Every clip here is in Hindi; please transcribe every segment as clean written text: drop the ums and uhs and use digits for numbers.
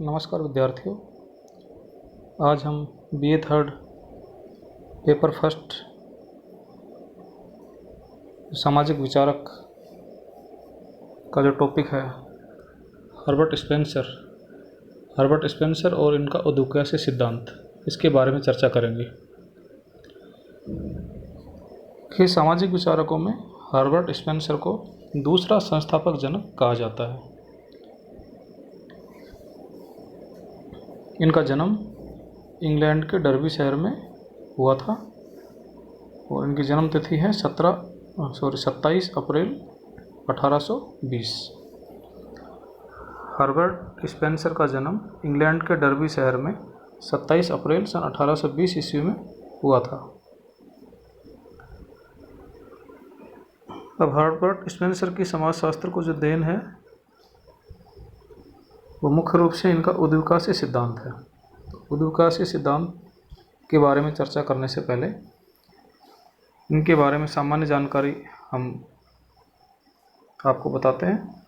नमस्कार विद्यार्थियों। आज हम बीए थर्ड पेपर फर्स्ट सामाजिक विचारक का जो टॉपिक है हर्बर्ट स्पेंसर और इनका उद्विकास सिद्धांत, इसके बारे में चर्चा करेंगे कि सामाजिक विचारकों में हर्बर्ट स्पेंसर को दूसरा संस्थापक जनक कहा जाता है। इनका जन्म इंग्लैंड के डर्बी शहर में हुआ था और इनकी जन्म तिथि है 27 अप्रैल 1820। हर्बर्ट स्पेंसर का जन्म इंग्लैंड के डर्बी शहर में 27 अप्रैल सन 1820 ईस्वी में हुआ था। अब हर्बर्ट स्पेंसर की समाजशास्त्र को जो देन है वो मुख्य रूप से इनका उद्विकास सिद्धांत है। उद्विकास सिद्धांत के बारे में चर्चा करने से पहले इनके बारे में सामान्य जानकारी हम आपको बताते हैं।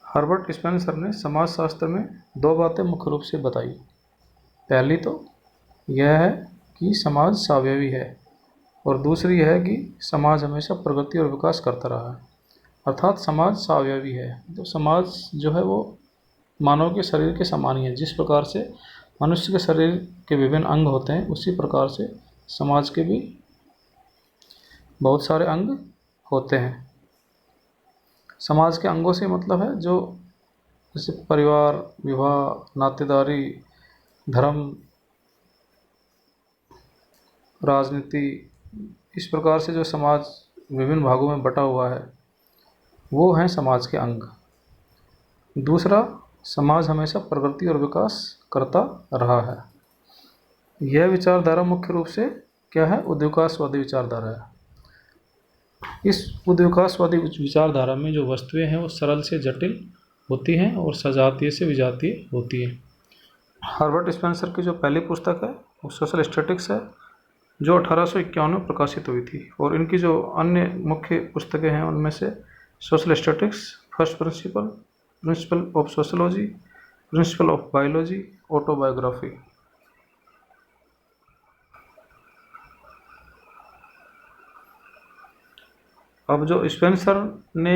हर्बर्ट स्पेंसर ने समाजशास्त्र में दो बातें मुख्य रूप से बताई। पहली तो यह है कि समाज स्वावयवी है और दूसरी है कि समाज हमेशा प्रगति और विकास करता रहा है। अर्थात समाज स्वावयवी है तो समाज जो है वो मानव के शरीर के समान ही है। जिस प्रकार से मनुष्य के शरीर के विभिन्न अंग होते हैं उसी प्रकार से समाज के भी बहुत सारे अंग होते हैं। समाज के अंगों से मतलब है जो जैसे परिवार, विवाह, नातेदारी, धर्म, राजनीति, इस प्रकार से जो समाज विभिन्न भागों में बटा हुआ है वो हैं समाज के अंग। दूसरा, समाज हमेशा प्रगति और विकास करता रहा है। यह विचारधारा मुख्य रूप से क्या है? उद्विकासवादी विचारधारा है। इस उद्विकासवादी विचारधारा में जो वस्तुएं हैं वो सरल से जटिल होती हैं और सजातीय से विजातीय होती हैं। हर्बर्ट स्पेंसर की जो पहली पुस्तक है वो सोशल स्टैटिक्स है जो 1851 में प्रकाशित हुई थी और इनकी जो अन्य मुख्य पुस्तकें हैं उनमें से social statics, first principle of sociology, principle of biology, autobiography. अब जो स्पेंसर ने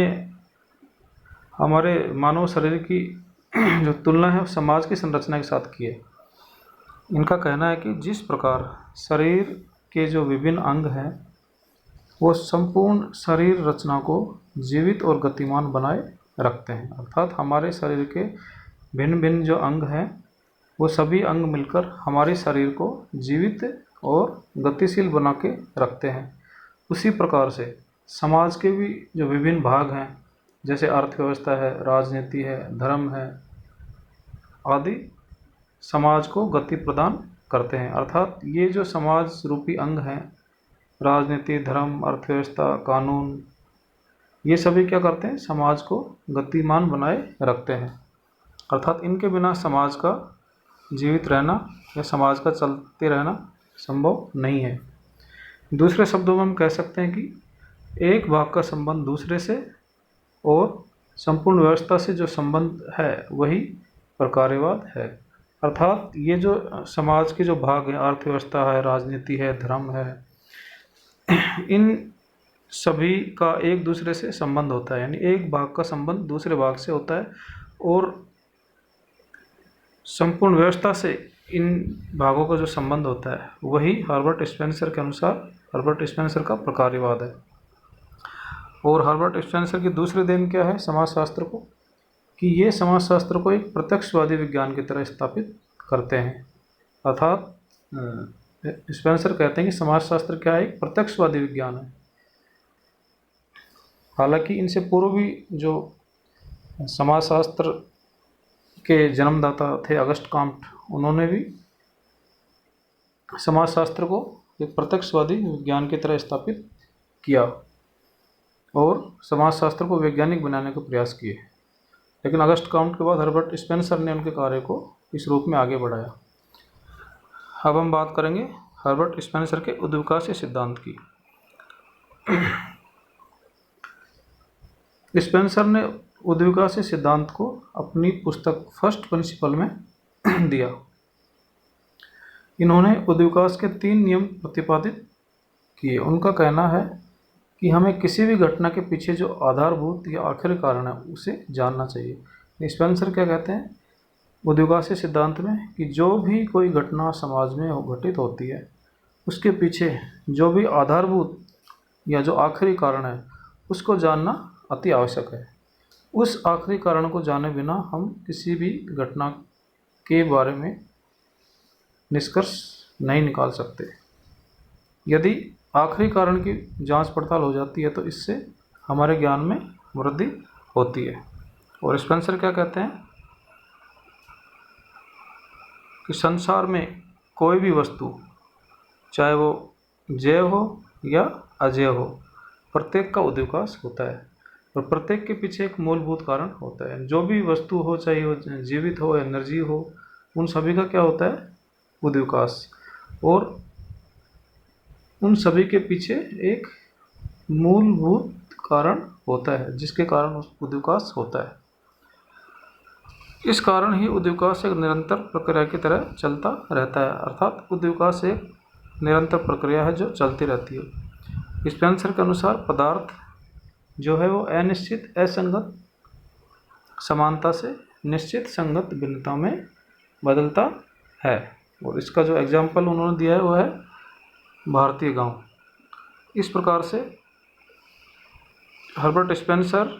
हमारे मानव शरीर की जो तुलना है समाज की संरचना के साथ की है। इनका कहना है कि जिस प्रकार शरीर के जो विभिन्न अंग हैं वो संपूर्ण शरीर रचना को जीवित और गतिमान बनाए रखते हैं। अर्थात हमारे शरीर के भिन्न भिन्न जो अंग हैं वो सभी अंग मिलकर हमारे शरीर को जीवित और गतिशील बना के रखते हैं। उसी प्रकार से समाज के भी जो विभिन्न भाग हैं जैसे अर्थव्यवस्था है, राजनीति है, धर्म है आदि समाज को गति प्रदान करते हैं। अर्थात ये जो समाज रूपी अंग हैं, राजनीति, धर्म, अर्थव्यवस्था, कानून, ये सभी क्या करते हैं? समाज को गतिमान बनाए रखते हैं। अर्थात इनके बिना समाज का जीवित रहना या समाज का चलते रहना संभव नहीं है। दूसरे शब्दों में हम कह सकते हैं कि एक भाग का संबंध दूसरे से और संपूर्ण व्यवस्था से जो संबंध है वही प्रकार्यवाद है। अर्थात ये जो समाज के जो भाग हैं, अर्थव्यवस्था है, राजनीति है, धर्म है, इन सभी का एक दूसरे से संबंध होता है। यानी एक भाग का संबंध दूसरे भाग से होता है और संपूर्ण व्यवस्था से इन भागों का जो संबंध होता है वही हर्बर्ट स्पेंसर के अनुसार हर्बर्ट स्पेंसर का प्रकार्यवाद है। और हर्बर्ट स्पेंसर की दूसरी देन क्या है समाजशास्त्र को? कि ये समाजशास्त्र को एक प्रत्यक्षवादी विज्ञान की तरह स्थापित करते हैं। अर्थात स्पेंसर कहते हैं कि समाजशास्त्र क्या है? एक प्रत्यक्षवादी विज्ञान है। हालांकि इनसे पूर्व भी जो समाजशास्त्र के जन्मदाता थे अगस्ट कॉम्ट, उन्होंने भी समाजशास्त्र को एक प्रत्यक्षवादी विज्ञान की तरह स्थापित किया और समाजशास्त्र को वैज्ञानिक बनाने का प्रयास किए। लेकिन अगस्ट कॉम्ट के बाद हर्बर्ट स्पेंसर ने उनके कार्य को इस रूप में आगे बढ़ाया। अब हम बात करेंगे हर्बर्ट स्पेंसर के उद्विकास सिद्धांत की। स्पेंसर ने उद्विकासी सिद्धांत को अपनी पुस्तक फर्स्ट प्रिंसिपल में दिया। इन्होंने उद्विकास के 3 नियम प्रतिपादित किए। उनका कहना है कि हमें किसी भी घटना के पीछे जो आधारभूत या आखिरी कारण है उसे जानना चाहिए। स्पेंसर क्या कहते हैं उद्विकासी सिद्धांत में कि जो भी कोई घटना समाज में घटित होती है उसके पीछे जो भी आधारभूत या जो आखिरी कारण है उसको जानना अति आवश्यक है। उस आखिरी कारण को जाने बिना हम किसी भी घटना के बारे में निष्कर्ष नहीं निकाल सकते। यदि आखिरी कारण की जांच पड़ताल हो जाती है तो इससे हमारे ज्ञान में वृद्धि होती है। और स्पेंसर क्या कहते हैं कि संसार में कोई भी वस्तु चाहे वो जय हो या अजय हो, प्रत्येक का उद्विकास होता है और प्रत्येक के पीछे एक मूलभूत कारण होता है। जो भी वस्तु हो, चाहे वो जीवित हो या निर्जीव हो, उन सभी का क्या होता है उद्विकास, और उन सभी के पीछे एक मूलभूत कारण होता है जिसके कारण उस उद्विकास होता है। इस कारण ही उद्विकास एक निरंतर प्रक्रिया की तरह चलता रहता है, अर्थात उद्विकास एक निरंतर प्रक्रिया है जो चलती रहती है। स्पेंसर के अनुसार पदार्थ जो है वो अनिश्चित असंगत समानता से निश्चित संगत भिन्नता में बदलता है। और इसका जो एग्जाम्पल उन्होंने दिया है वो है भारतीय गांव। इस प्रकार से हर्बर्ट स्पेंसर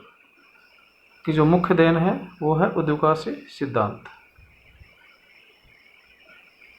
की जो मुख्य देन है वो है उद्विकासी सिद्धांत।